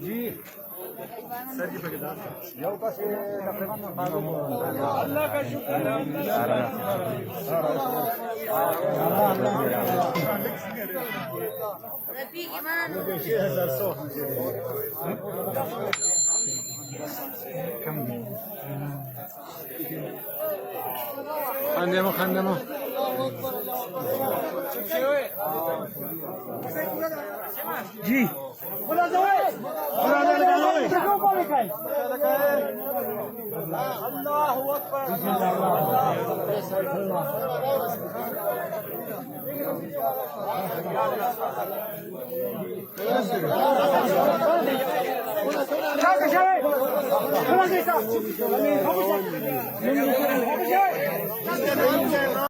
जी sir जी पकड़ा अल्लाह का शुक्र خندمو जी अल्लाह अकबर